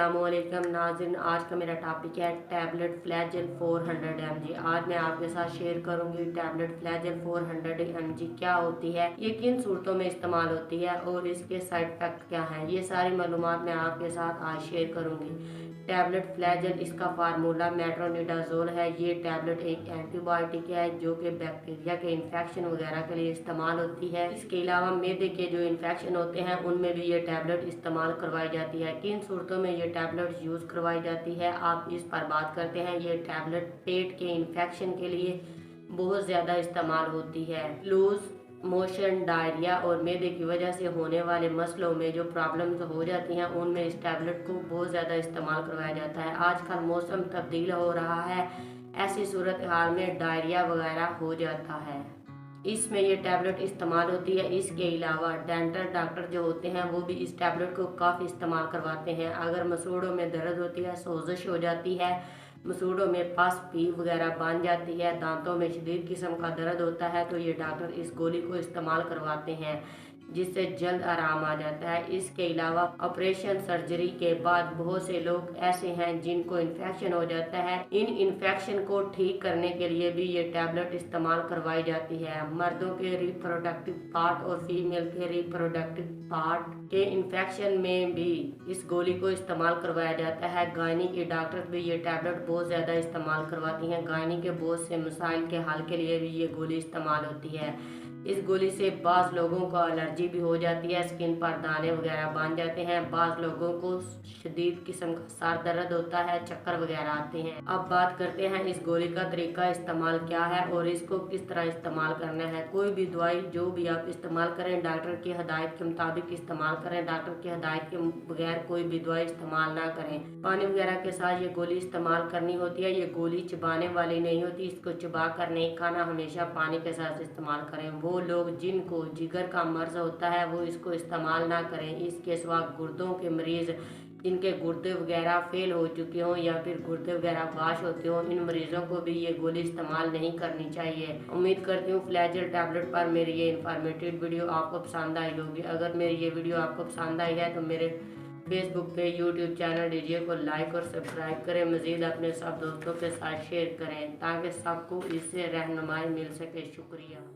अस्सलामुअलैकुम नाज़रीन, आज का मेरा टॉपिक है टैबलेट फ्लैजेल 400 mg। आज मैं आपके साथ शेयर करूंगी टैबलेट फ्लैजेल 400 mg क्या होती है, ये किन सूरतों में इस्तेमाल होती है और इसके साइड इफेक्ट क्या हैं। ये सारी मालूमात मैं आपके साथ आज शेयर करूंगी। टैबलेट फ्लैजेल, इसका फार्मूला मेट्रोनिडाजोल है। ये टैबलेट एक एंटीबायोटिक है जो कि बैक्टीरिया के इन्फेक्शन वगैरह के लिए इस्तेमाल होती है। इसके अलावा मैदे के जो इन्फेक्शन होते हैं उनमें भी ये टैबलेट इस्तेमाल करवाई जाती है। किन सूरतों में ये टैबलेट यूज़ करवाई जाती है आप इस पर बात करते हैं। ये टैबलेट पेट के इन्फेक्शन के लिए बहुत ज़्यादा इस्तेमाल होती है। लूज मोशन, डायरिया और मैदे की वजह से होने वाले मसलों में जो प्रॉब्लम्स हो जाती हैं उनमें इस टैबलेट को बहुत ज़्यादा इस्तेमाल करवाया जाता है। आजकल मौसम तब्दील हो रहा है, ऐसी सूरत हाल में डायरिया वगैरह हो जाता है, इसमें ये टैबलेट इस्तेमाल होती है। इसके अलावा डेंटल डॉक्टर जो होते हैं वो भी इस टैबलेट को काफ़ी इस्तेमाल करवाते हैं। अगर मसूड़ों में दर्द होती है, सोजिश हो जाती है, मसूड़ों में पस पी वगैरह बन जाती है, दांतों में शदीद किस्म का दर्द होता है, तो ये डॉक्टर इस गोली को इस्तेमाल करवाते हैं जिससे जल्द आराम आ जाता है। इसके अलावा ऑपरेशन सर्जरी के बाद बहुत से लोग ऐसे हैं जिनको इन्फेक्शन हो जाता है। इन इन्फेक्शन को ठीक करने के लिए भी ये टैबलेट इस्तेमाल करवाई जाती है। मर्दों के रिप्रोडक्टिव पार्ट और फीमेल के रिप्रोडक्टिव पार्ट के इन्फेक्शन में भी इस गोली को इस्तेमाल करवाया जाता है। गायनी के डॉक्टर भी ये टैबलेट बहुत ज़्यादा इस्तेमाल करवाती हैं। गायनी के बहुत से मसाइल के हल के लिए भी ये गोली इस्तेमाल होती है। इस गोली से बाज़ लोगों को एलर्जी भी हो जाती है, स्किन पर दाने वगैरह बन जाते हैं। बाज़ लोगों को शदीद किस्म का सर दर्द होता है, चक्कर वगैरह आते हैं। अब बात करते हैं इस गोली का तरीका इस्तेमाल क्या है और इसको किस तरह इस्तेमाल करना है। कोई भी दवाई जो भी आप इस्तेमाल करें डॉक्टर की हदायत के मुताबिक इस्तेमाल करें। डॉक्टर की हदायत के बगैर कोई भी दवाई इस्तेमाल ना करें। पानी वगैरह के साथ ये गोली इस्तेमाल करनी होती है। ये गोली चबाने वाली नहीं होती, इसको चबा कर नहीं खाना, हमेशा पानी के साथ इस्तेमाल करें। वो लोग जिनको जिगर का मर्ज होता है वो इसको इस्तेमाल ना करें। इसके सिवा गुर्दों के मरीज़ जिनके गुर्दे वगैरह फेल हो चुके हों या फिर गुर्दे वगैरह वाश होते हों, इन मरीज़ों को भी ये गोली इस्तेमाल नहीं करनी चाहिए। उम्मीद करती हूँ फ्लैजेल टैबलेट पर मेरी ये इन्फॉर्मेटिव वीडियो आपको पसंद आई होगी। अगर मेरी ये वीडियो आपको पसंद आई है तो मेरे फेसबुक पे, यूट्यूब चैनल डीजे को लाइक और सब्सक्राइब करें। मज़ीद अपने सब दोस्तों के साथ शेयर करें ताकि सबको इससे रहनुमाई मिल सके। शुक्रिया।